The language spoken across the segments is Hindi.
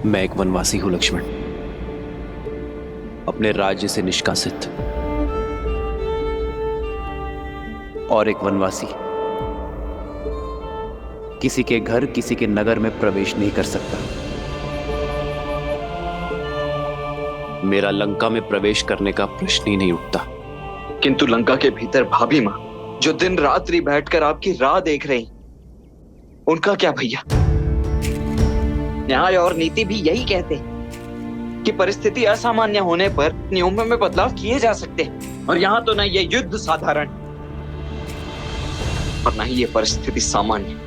मैं एक वनवासी हूं लक्ष्मण, अपने राज्य से निष्कासित। और एक वनवासी किसी के घर, किसी के नगर में प्रवेश नहीं कर सकता। मेरा लंका में प्रवेश करने का प्रश्न ही नहीं उठता। किंतु लंका के भीतर भाभी मां जो दिन रात्रि बैठकर आपकी राह देख रही, उनका क्या भैया? न्याय और नीति भी यही कहते हैं कि परिस्थिति असामान्य होने पर नियमों में बदलाव किए जा सकते हैं। और यहाँ तो ना ये युद्ध साधारण और ना ही ये परिस्थिति सामान्य।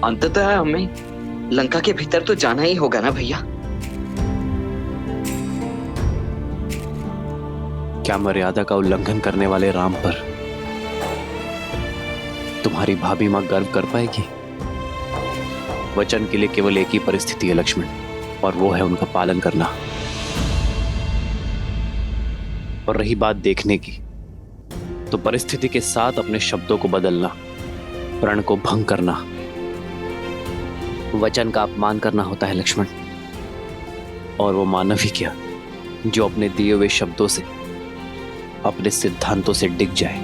अंततः हमें लंका के भीतर तो जाना ही होगा ना भैया। क्या मर्यादा का उल्लंघन करने वाले राम पर तुम्हारी भाभी मां गर्व कर पाएगी? वचन के लिए केवल एक ही परिस्थिति है लक्ष्मण, और वो है उनका पालन करना। और रही बात देखने की, तो परिस्थिति के साथ अपने शब्दों को बदलना, प्रण को भंग करना, वचन का अपमान करना होता है लक्ष्मण। और वो मानव ही क्या जो अपने दिए हुए शब्दों से, अपने सिद्धांतों से डिग जाए।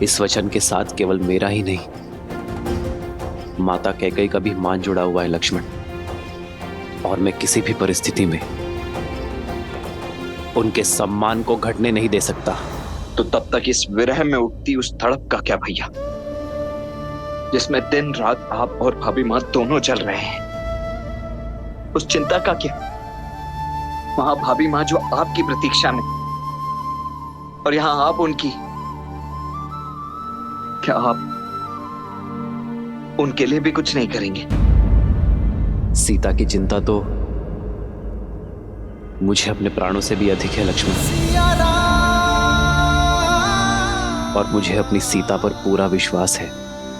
इस वचन के साथ केवल मेरा ही नहीं, माता कैकेयी का भी मान जुड़ा हुआ है लक्ष्मण। और मैं किसी भी परिस्थिति में उनके सम्मान को घटने नहीं दे सकता। तो तब तक इस विरह में उठती उस तड़प का क्या भैया, जिसमें दिन रात आप और भाभी मां दोनों जल रहे हैं? उस चिंता का क्या? वहां भाभी मां जो आपकी प्रतीक्षा में, और यहां आप उनकी। क्या आप उनके लिए भी कुछ नहीं करेंगे? सीता की चिंता तो मुझे अपने प्राणों से भी अधिक है लक्ष्मण। और मुझे अपनी सीता पर पूरा विश्वास है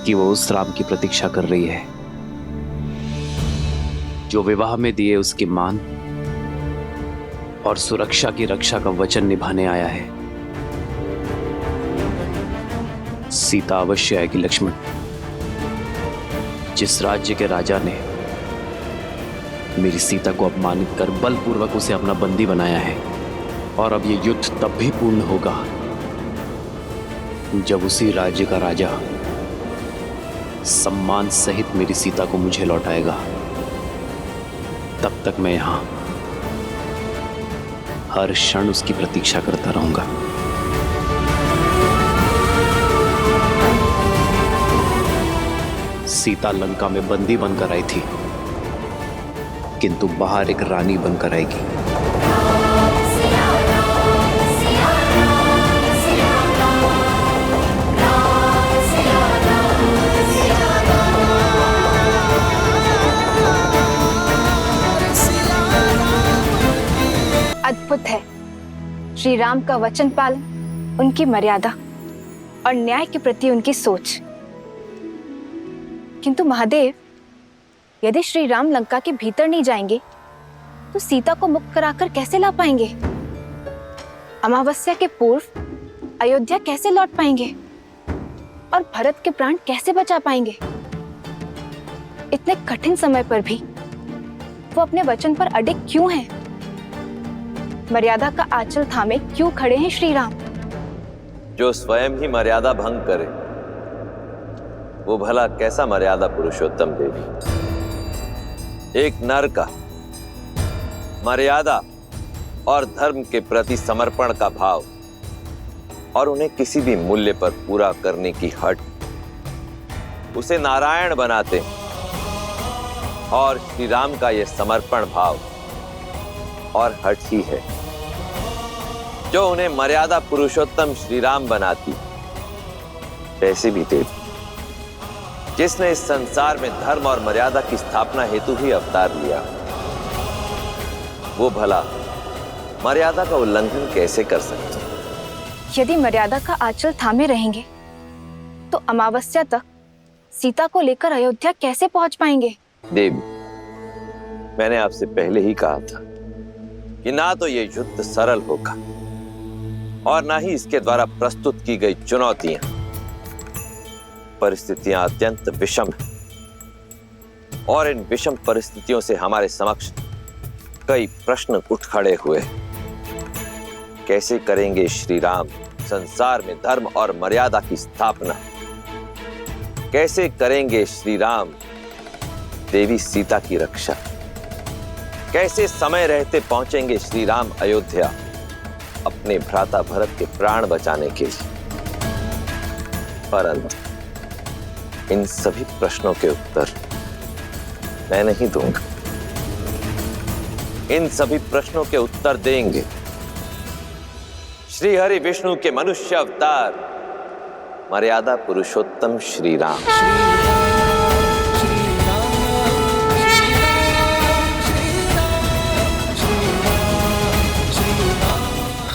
कि वो उस राम की प्रतीक्षा कर रही है जो विवाह में दिए उसके मान और सुरक्षा की रक्षा का वचन निभाने आया है। सीता अवश्य आएगी लक्ष्मण। जिस राज्य के राजा ने मेरी सीता को अपमानित कर बलपूर्वक उसे अपना बंदी बनाया है, और अब ये युद्ध तब भी पूर्ण होगा जब उसी राज्य का राजा सम्मान सहित मेरी सीता को मुझे लौटाएगा। तब तक मैं यहां हर क्षण उसकी प्रतीक्षा करता रहूंगा। सीता लंका में बंदी बनकर आई थी, किंतु बाहर एक रानी बनकर आएगी। अद्भुत है श्री राम का वचन पालन, उनकी मर्यादा और न्याय के प्रति उनकी सोच। किंतु महादेव, यदि श्री राम लंका के भीतर नहीं जाएंगे तो सीता को मुक्त कराकर कैसे ला पाएंगे? अमावस्या के पूर्व अयोध्या कैसे लौट पाएंगे? और भरत के प्राण कैसे बचा पाएंगे? इतने कठिन समय पर भी वो अपने वचन पर अडिग क्यों हैं? मर्यादा का आंचल थामे क्यों खड़े हैं श्री राम? जो स्वयं ही मर्यादा भंग करे वो भला कैसा मर्यादा पुरुषोत्तम देवी? एक नर का मर्यादा और धर्म के प्रति समर्पण का भाव और उन्हें किसी भी मूल्य पर पूरा करने की हट उसे नारायण बनाते हैं। और श्री राम का यह समर्पण भाव और हट ही है जो उन्हें मर्यादा पुरुषोत्तम श्री राम बनाती। ऐसी भी देवी जिसने इस संसार में धर्म और मर्यादा की स्थापना हेतु ही अवतार लिया, वो भला मर्यादा का उल्लंघन कैसे कर सकते? यदि मर्यादा का आंचल थामे रहेंगे तो अमावस्या तक सीता को लेकर अयोध्या कैसे पहुंच पाएंगे? देवी, मैंने आपसे पहले ही कहा था कि ना तो ये युद्ध सरल होगा और ना ही इसके द्वारा प्रस्तुत की गई चुनौतियां। परिस्थितियां अत्यंत विषम हैं और इन विषम परिस्थितियों से हमारे समक्ष कई प्रश्न उठ खड़े हुए। कैसे करेंगे श्री राम संसार में धर्म और मर्यादा की स्थापना? कैसे करेंगे श्री राम देवी सीता की रक्षा? कैसे समय रहते पहुंचेंगे श्री राम अयोध्या अपने भ्राता भरत के प्राण बचाने के लिए? परंतु इन सभी प्रश्नों के उत्तर मैं नहीं दूंगा। इन सभी प्रश्नों के उत्तर देंगे श्री हरि विष्णु के मनुष्य अवतार मर्यादा पुरुषोत्तम श्री राम।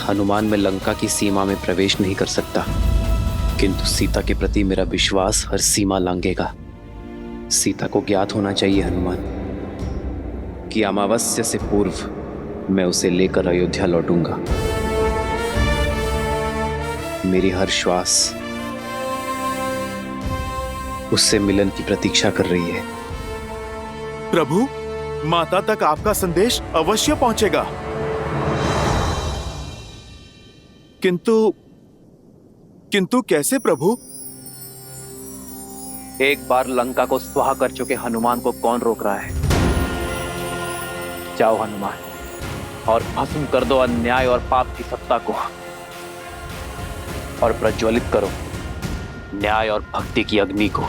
हनुमान में लंका की सीमा में प्रवेश नहीं कर सकता, किंतु सीता के प्रति मेरा विश्वास हर सीमा लांघेगा। सीता को ज्ञात होना चाहिए हनुमान कि अमावस्या से पूर्व मैं उसे लेकर अयोध्या लौटूंगा। मेरी हर श्वास उससे मिलन की प्रतीक्षा कर रही है। प्रभु, माता तक आपका संदेश अवश्य पहुंचेगा, किंतु कैसे प्रभु? एक बार लंका को स्वाहा कर चुके हनुमान को कौन रोक रहा है? जाओ हनुमान और भस्म कर दो अन्याय और पाप की सत्ता को, और प्रज्वलित करो न्याय और भक्ति की अग्नि को।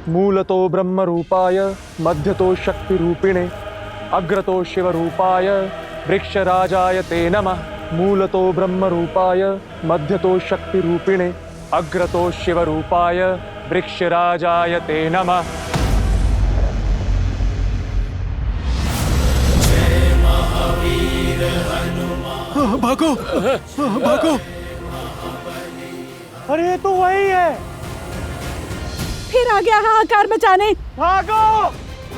मूलतो ब्रह्म रूपाय मध्यतो शक्ति रूपिणे अग्रतो शिव रूपाय वृक्षराजाय ते नमः। मूलतो ब्रह्म रूपाय मध्यतो शक्ति रूपिणे अग्रतो शिव रूपाय वृक्षराजाय ते नमः। भागो, भागो। अरे ये तो वही है, फिर आ गया हाहाकार मचाने। भागो,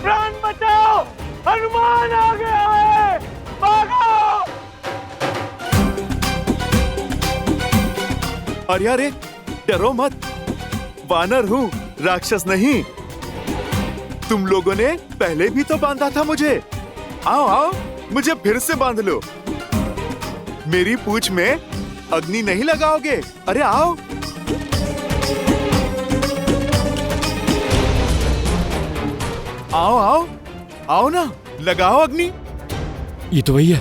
प्राण बचाओ, हनुमान आ गया है, भागो। अरे डरो मत, वानर हूँ, राक्षस नहीं। तुम लोगों ने पहले भी तो बांधा था मुझे। आओ आओ, मुझे फिर से बांध लो। मेरी पूंछ में अग्नि नहीं लगाओगे? अरे आओ। आओ आओ आओ ना, लगाओ अग्नि। ये तो वही है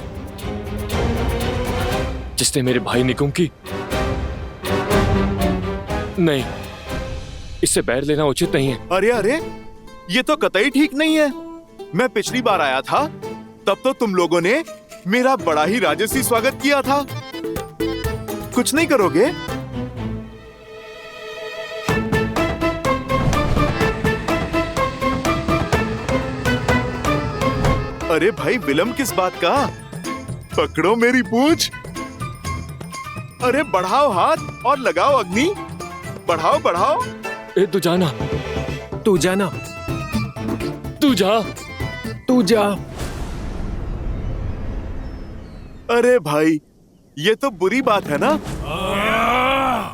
जिसने मेरे भाई निकुंभ की। नहीं, इससे बैर लेना उचित नहीं है। अरे ये तो कतई ठीक नहीं है। मैं पिछली बार आया था तब तो तुम लोगों ने मेरा बड़ा ही राजसी स्वागत किया था। कुछ नहीं करोगे? अरे भाई, विलंब किस बात का? पकड़ो मेरी पूंछ। अरे बढ़ाओ हाथ और लगाओ अग्नि। बढ़ाओ बढ़ाओ। ए, तू जाना, तू जाना, तू जा, तू जा। अरे भाई, ये तो बुरी बात है ना।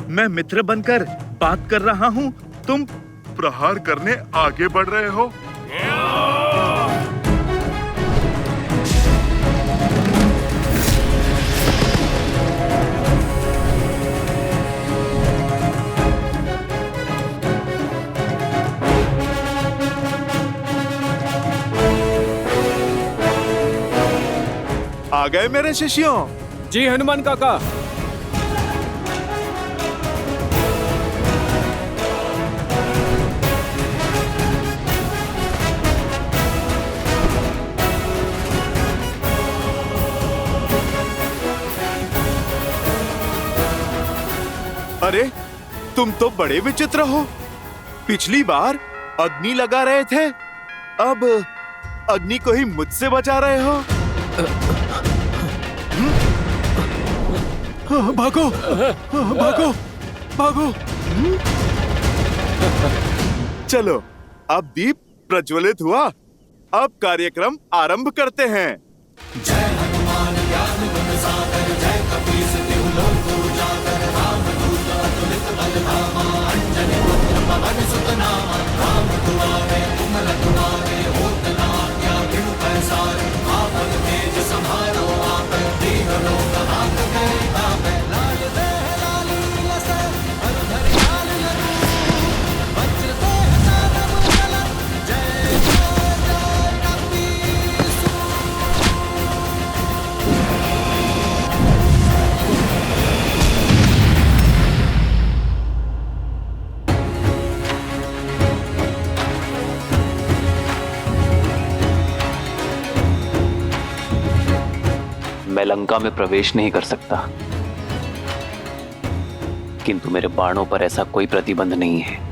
मैं मित्र बनकर बात कर रहा हूँ, तुम प्रहार करने आगे बढ़ रहे हो। आ गए मेरे शिष्यों? जी हनुमान काका। अरे तुम तो बड़े विचित्र हो। पिछली बार अग्नि लगा रहे थे, अब अग्नि को ही मुझसे बचा रहे हो। भागो भागो भागो। चलो, अब दीप प्रज्वलित हुआ, अब कार्यक्रम आरंभ करते हैं। जय हनुमान ज्ञान गुण सागर, जय कपीस तिहु लोक उजागर, रामदूत अतुलित बल धामा, अंजनी पुत्र मैं लंका में प्रवेश नहीं कर सकता, किंतु मेरे बाणों पर ऐसा कोई प्रतिबंध नहीं है।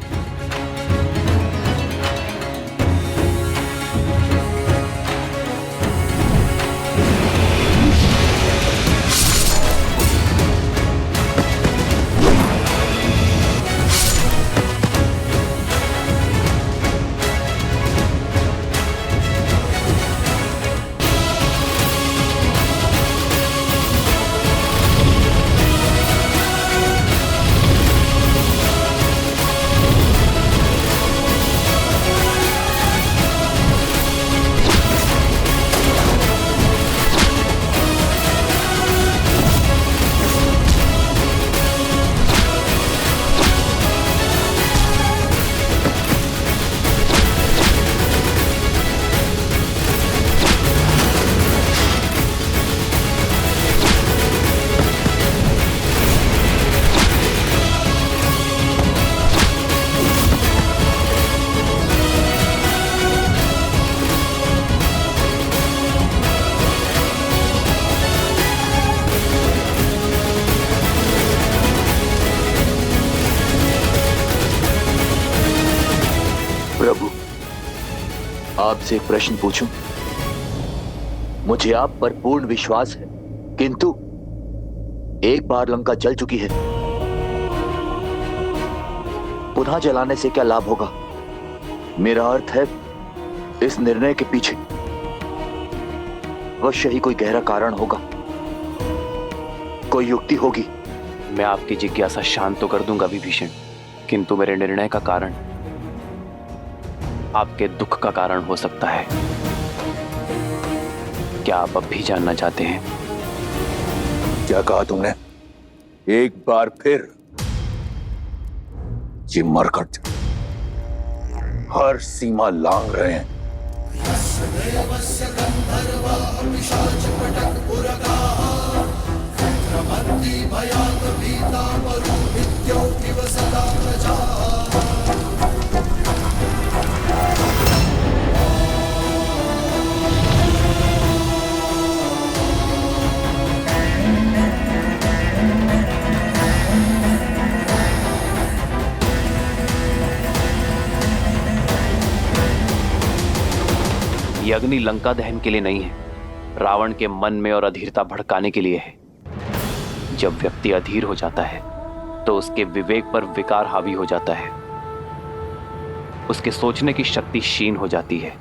प्रभु, आपसे एक प्रश्न पूछूं? मुझे आप पर पूर्ण विश्वास है, किंतु एक बार लंका जल चुकी है, पुनः जलाने से क्या लाभ होगा? मेरा अर्थ है, इस निर्णय के पीछे अवश्य ही कोई गहरा कारण होगा, कोई युक्ति होगी। मैं आपकी जिज्ञासा शांत तो कर दूंगा विभीषण, किंतु मेरे निर्णय का कारण आपके दुख का कारण हो सकता है। क्या आप अब भी जानना चाहते हैं? क्या कहा तुमने? एक बार फिर? ये मरकट हर सीमा लांघ रहे हैं। ये अग्नि लंका दहन के लिए नहीं है, रावण के मन में और अधीरता भड़काने के लिए है। जब व्यक्ति अधीर हो जाता है तो उसके विवेक पर विकार हावी हो जाता है, उसके सोचने की शक्ति क्षीण हो जाती है,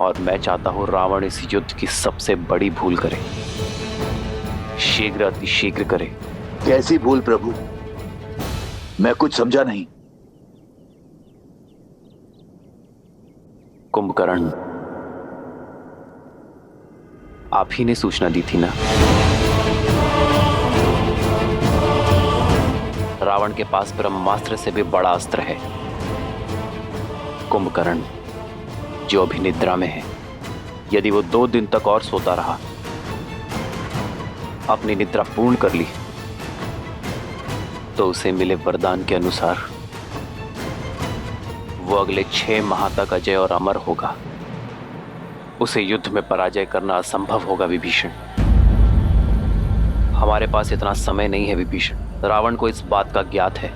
और मैं चाहता हूं रावण इस युद्ध की सबसे बड़ी भूल करे, शीघ्र अतिशीघ्र करे। कैसी भूल प्रभु? मैं कुछ समझा नहीं। कुंभकर्ण, आप ही ने सूचना दी थी ना? रावण के पास ब्रह्मास्त्र से भी बड़ा अस्त्र है। कुंभकर्ण, जो अभी निद्रा में है, यदि वो 2 दिन तक और सोता रहा, अपनी निद्रा पूर्ण कर ली, तो उसे मिले वरदान के अनुसार वो अगले 6 माह तक अजय और अमर होगा। उसे युद्ध में पराजय करना असंभव होगा विभीषण। हमारे पास इतना समय नहीं है विभीषण। रावण को इस बात का ज्ञात है,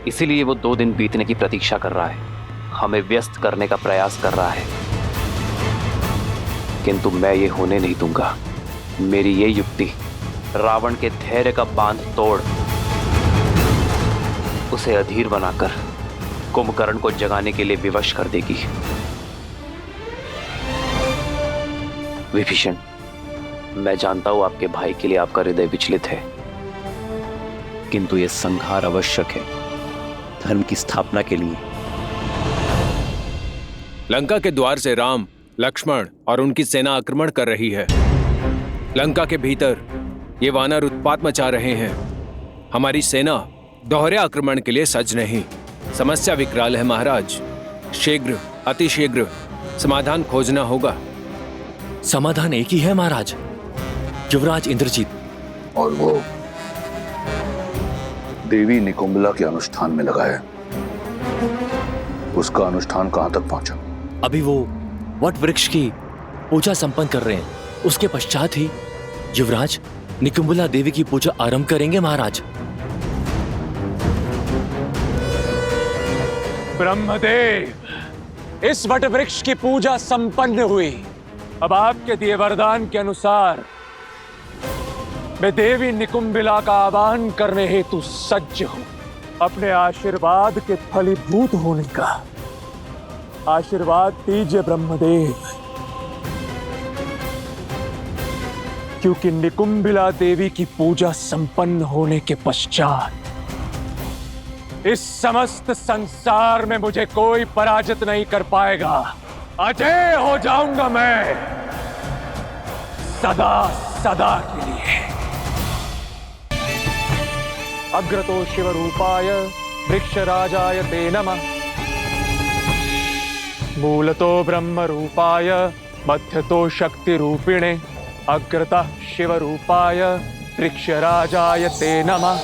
इसीलिए वो 2 दिन बीतने की प्रतीक्षा कर रहा है, हमें व्यस्त करने का प्रयास कर रहा है, किंतु मैं ये होने नहीं दूंगा। मेरी ये युक्ति रावण के धैर्य का बांध तोड़ उसे अधीर बनाकर कुंभकर्ण को जगाने के लिए विवश कर देगी। विभीषण, मैं जानता हूं आपके भाई के लिए आपका हृदय विचलित है, किंतु यह संहार आवश्यक है धर्म की स्थापना के लिए। लंका के द्वार से राम, लक्ष्मण और उनकी सेना आक्रमण कर रही है। लंका के भीतर ये वानर उत्पात मचा रहे हैं। हमारी सेना दोहरे आक्रमण के लिए सज्ज नहीं। समस्या विकराल है महाराज। शीघ्र, अतिशीघ्र समाधान खोजना होगा। समाधान एक ही है महाराज, युवराज इंद्रजीत। और वो देवी निकुंभला के अनुष्ठान में लगा है। उसका अनुष्ठान कहां तक पहुंचा? अभी वो वट वृक्ष की पूजा संपन्न कर रहे हैं। उसके पश्चात ही युवराज निकुंबला देवी की पूजा आरंभ करेंगे महाराज। ब्रह्मदेव, इस वट वृक्ष की पूजा संपन्न हुई। अब आपके दिए वरदान के अनुसार मैं देवी निकुंबिला का आवाहन करने हेतु सज्ज हूं। अपने आशीर्वाद के फलीभूत होने का आशीर्वाद दीजिए ब्रह्मदेव, क्योंकि निकुंबिला देवी की पूजा संपन्न होने के पश्चात इस समस्त संसार में मुझे कोई पराजित नहीं कर पाएगा। अजय हो जाऊंगा मैं सदा सदा के लिए। अग्रतो शिव रूपाय वृक्षराजाय ते नमः। मूलतो ब्रह्म रूपाय मध्यतो शक्ति रूपिणे अग्रतः शिव रूपाय वृक्षराजाय ते नमः।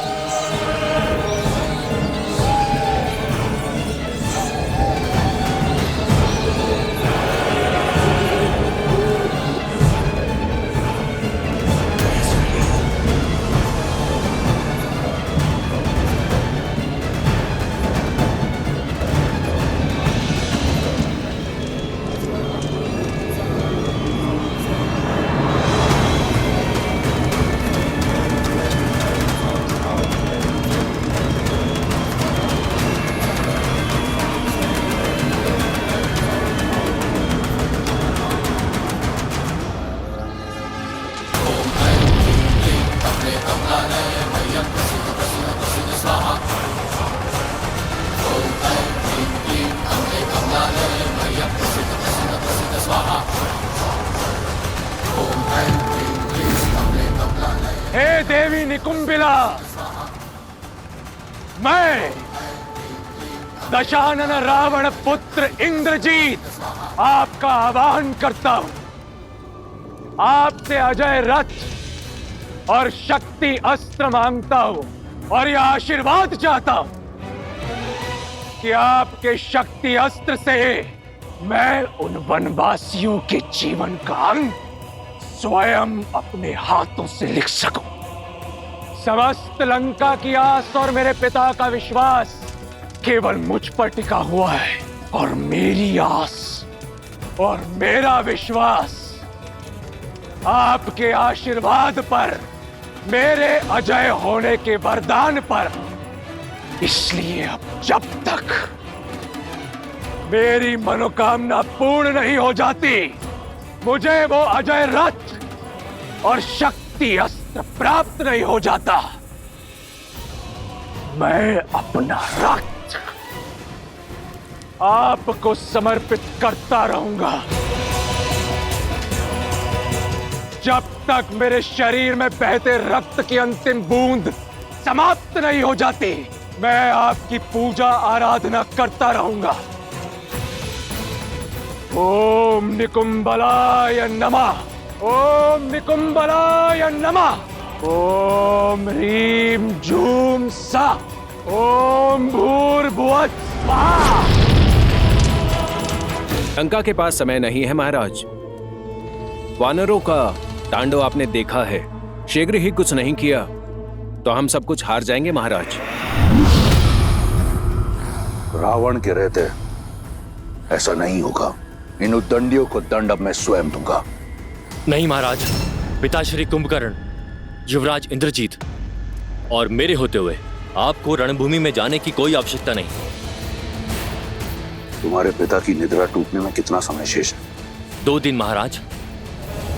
हे देवी निकुंबिला, मैं दशानन रावण पुत्र इंद्रजीत आपका आवाहन करता हूं। आपसे अजय रथ और शक्ति अस्त्र मांगता हूं और यह आशीर्वाद चाहता हूं कि आपके शक्ति अस्त्र से मैं उन वनवासियों के जीवन का अंत स्वयं अपने हाथों से लिख सकूं। समस्त लंका की आस और मेरे पिता का विश्वास केवल मुझ पर टिका हुआ है और मेरी आस और मेरा विश्वास आपके आशीर्वाद पर, मेरे अजय होने के वरदान पर। इसलिए अब जब तक मेरी मनोकामना पूर्ण नहीं हो जाती, मुझे वो अजय रथ और शक्ति अस्त्र प्राप्त नहीं हो जाता, मैं अपना रक्त आपको समर्पित करता रहूंगा। जब तक मेरे शरीर में बहते रक्त की अंतिम बूंद समाप्त नहीं हो जाती, मैं आपकी पूजा आराधना करता रहूंगा। ओम निकुंबलाय नमः, ओम निकुंबलाय नमः, ओम ह्रीम झूम सा, ओम भूर्भुवः स्वाहा। लंका के पास समय नहीं है महाराज। वानरों का तांडव आपने देखा है। शीघ्र ही कुछ नहीं किया तो हम सब कुछ हार जाएंगे महाराज। रावण के रहते ऐसा नहीं होगा। इन उद्दंडियों को दंड अब मैं स्वयं दूंगा। नहीं महाराज, पिताश्री कुंभकर्ण, युवराज इंद्रजीत और मेरे होते हुए आपको रणभूमि में जाने की कोई आवश्यकता नहीं। तुम्हारे पिता की निद्रा टूटने में कितना समय शेष है? 2 दिन महाराज।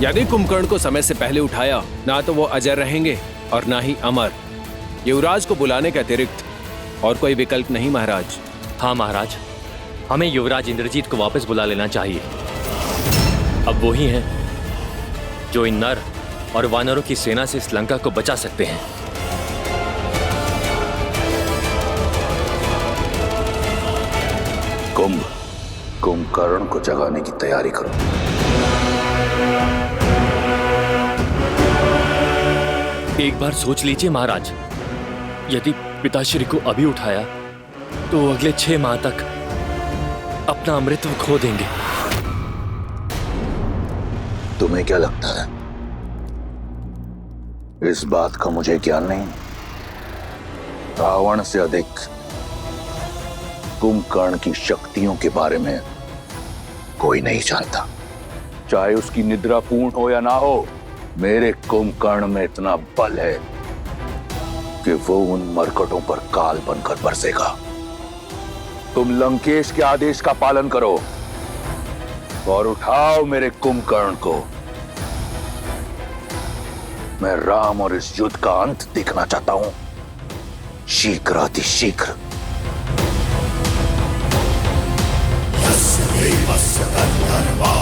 यदि कुंभकर्ण को समय से पहले उठाया, ना तो वो अजय रहेंगे और ना ही अमर। युवराज को बुलाने के अतिरिक्त और कोई विकल्प नहीं महाराज। हाँ महाराज, हमें युवराज इंद्रजीत को वापस बुला लेना चाहिए। अब वो ही हैं जो इन नर और वानरों की सेना से इस लंका को बचा सकते हैं। कुंभकर्ण को जगाने की तैयारी करो। एक बार सोच लीजिए महाराज, यदि पिताश्री को अभी उठाया तो अगले 6 माह तक अपना अमृतत्व खो देंगे। तुम्हें क्या लगता है इस बात का मुझे ज्ञान नहीं? रावण से अधिक कुंभकर्ण की शक्तियों के बारे में कोई नहीं जानता। चाहे उसकी निद्रा पूर्ण हो या ना हो, मेरे कुंभकर्ण में इतना बल है कि वो उन मरकटों पर काल बनकर बरसेगा। तुम लंकेश के आदेश का पालन करो और उठाओ मेरे कुंभकर्ण को। मैं राम और इस युद्ध का अंत देखना चाहता हूं, शीघ्र अतिशीघ्र। यस्य देवस्य तद्धर्मा